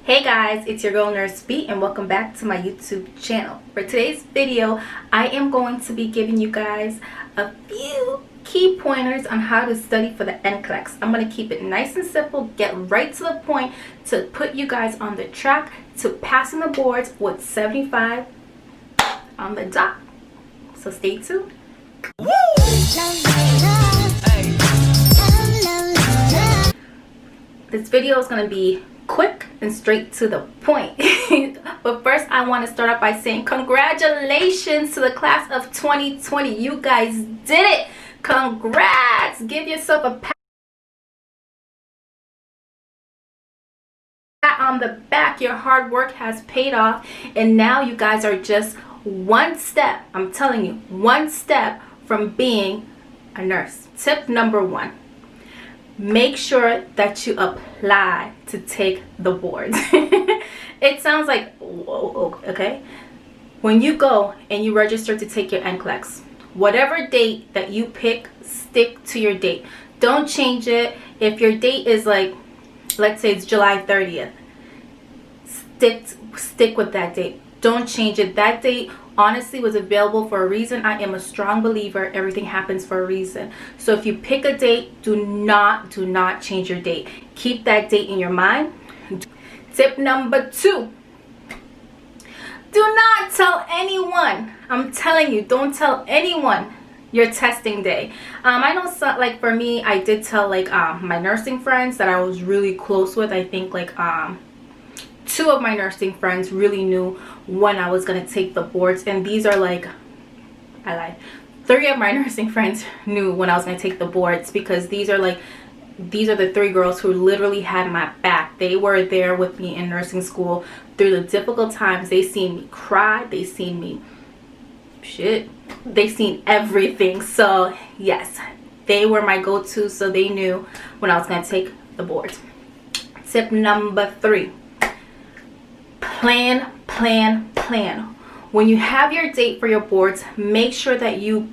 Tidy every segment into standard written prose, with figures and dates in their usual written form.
Hey guys, it's your girl Nurse B and welcome back to my YouTube channel. For today's video, I am going to be giving you guys a few key pointers on how to study for the NCLEX. I'm going to keep it nice and simple, get right to the point to put you guys on the track to passing the boards with 75 on the dot. So stay tuned. Woo! This video is going to be quick and straight to the point. But first I want to start off by saying congratulations to the class of 2020. You guys did it. Congrats. Give yourself a pat on the back. Your hard work has paid off and now you guys are just one step, I'm telling you, one step from being a nurse. Tip number 1. Make sure that you apply to take the boards. It sounds like, whoa, okay. When you go and you register to take your NCLEX, whatever date that you pick, stick to your date. Don't change it. If your date is like, let's say it's July 30th, stick with that date. Don't change it. That date honestly was available for a reason. I am a strong believer everything happens for a reason. So if you pick a date, do not change your date. Keep that date in your mind. Tip number 2, do not tell anyone. I'm telling you, don't tell anyone your testing day. I know some, like for me, I did tell like my nursing friends that I was really close with. I think like 2 of my nursing friends really knew when I was going to take the boards, and these are like, I lied, 3 of my nursing friends knew when I was going to take the boards, because these are the 3 girls who literally had my back. They were there with me in nursing school through the difficult times. They seen me cry, they seen me they seen everything. So yes, they were my go-to, so they knew when I was going to take the boards. Tip number 3, plan. When you have your date for your boards, make sure that you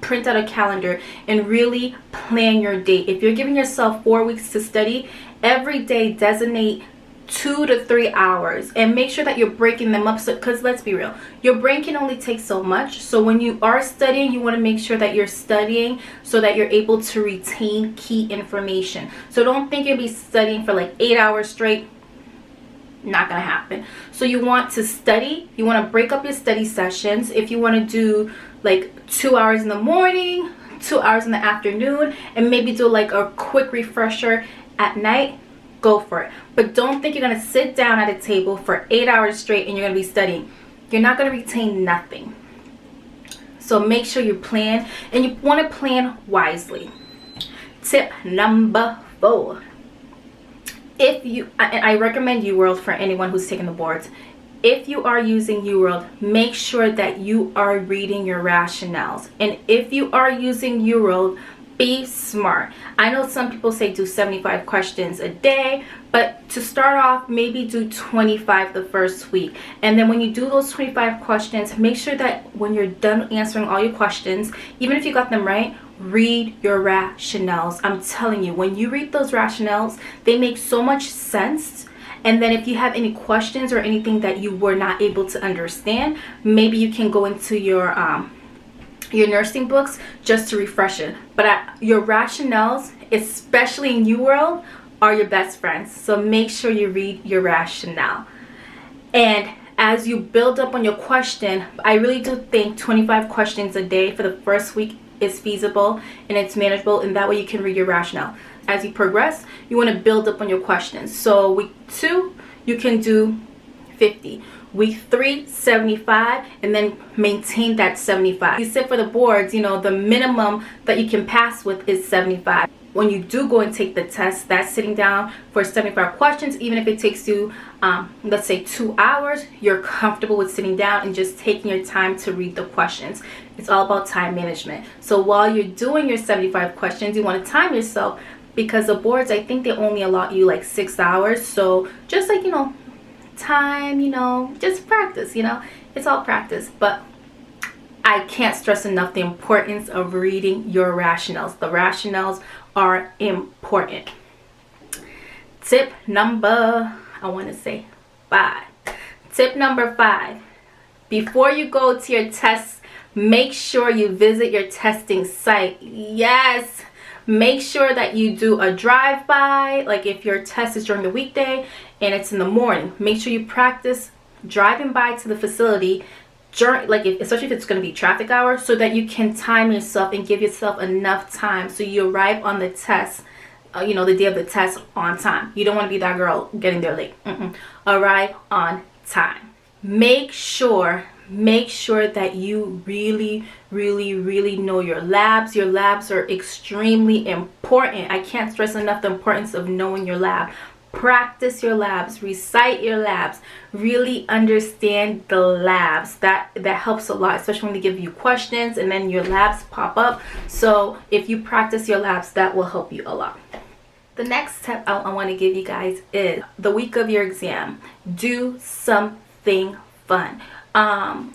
print out a calendar and really plan your date. If you're giving yourself 4 weeks to study, every day designate 2 to 3 hours and make sure that you're breaking them up, because let's be real, your brain can only take so much. So when you are studying, you want to make sure that you're studying so that you're able to retain key information. So don't think you'll be studying for like 8 hours straight. Not gonna happen. So you want to study, you want to break up your study sessions. If you want to do like 2 hours in the morning, 2 hours in the afternoon, and maybe do like a quick refresher at night, go for it. But don't think you're gonna sit down at a table for 8 hours straight and you're gonna be studying. You're not gonna retain nothing. So make sure you plan, and you want to plan wisely. Tip number 4. I recommend UWorld for anyone who's taking the boards. If you are using UWorld, make sure that you are reading your rationales. And if you are using UWorld, be smart. I know some people say do 75 questions a day, but to start off, maybe do 25 the first week. And then when you do those 25 questions, make sure that when you're done answering all your questions, even if you got them right, read your rationales. I'm telling you, when you read those rationales, they make so much sense. And then if you have any questions or anything that you were not able to understand, maybe you can go into your nursing books just to refresh it. But your rationales, especially in UWorld, are your best friends. So make sure you read your rationale. And as you build up on your question, I really do think 25 questions a day for the first week is feasible and it's manageable, and that way you can read your rationale. As you progress, you want to build up on your questions. So week 2, you can do 50. Week 3, 75, and then maintain that 75. You sit for the boards, you know, the minimum that you can pass with is 75. When you do go and take the test, that's sitting down for 75 questions. Even if it takes you, let's say 2 hours, you're comfortable with sitting down and just taking your time to read the questions. It's all about time management. So while you're doing your 75 questions, you want to time yourself, because the boards, I think they only allot you like 6 hours. So just like, you know, time, you know, just practice, you know, it's all practice. But I can't stress enough the importance of reading your rationales. The rationales are important. Tip number I want to say 5. Tip number 5. Before you go to your tests, make sure you visit your testing site. Yes, make sure that you do a drive-by. Like if your test is during the weekday and it's in the morning, make sure you practice driving by to the facility during, especially if it's going to be traffic hour, so that you can time yourself and give yourself enough time so you arrive on the test, the day of the test on time. You don't want to be that girl getting there late. Arrive on time. Make sure that you really know your labs. Your labs are extremely important. I can't stress enough the importance of knowing your lab. Practice your labs, recite your labs, really understand the labs. That helps a lot, especially when they give you questions and then your labs pop up. So if you practice your labs, that will help you a lot. The next tip I want to give you guys is the week of your exam, do something fun.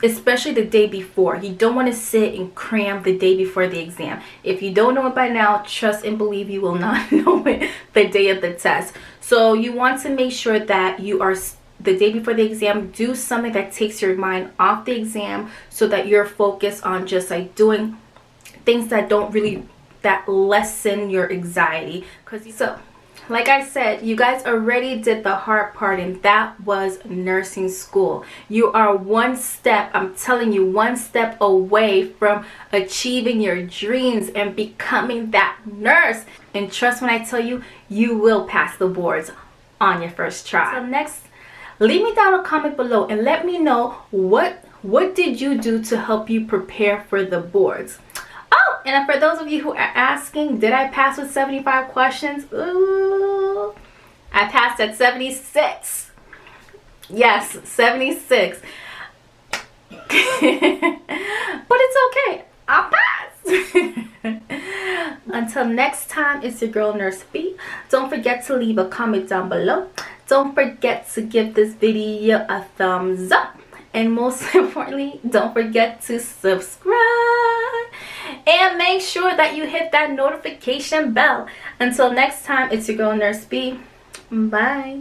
Especially the day before. You don't want to sit and cram the day before the exam. If you don't know it by now, trust and believe you will not know it the day of the test. So you want to make sure that you are, the day before the exam, do something that takes your mind off the exam so that you're focused on just like doing things that that lessen your anxiety. So like I said, you guys already did the hard part, and that was nursing school. You are one step, I'm telling you, one step away from achieving your dreams and becoming that nurse. And trust when I tell you, you will pass the boards on your first try. So next, leave me down a comment below and let me know what did you do to help you prepare for the boards. Oh, and for those of you who are asking, did I pass with 75 questions? Ooh, I passed at 76. Yes, 76. But it's okay. I'll pass. Until next time, it's your girl Nurse B. Don't forget to leave a comment down below. Don't forget to give this video a thumbs up. And most importantly, don't forget to subscribe. And make sure that you hit that notification bell. Until next time, it's your girl Nurse B. Bye.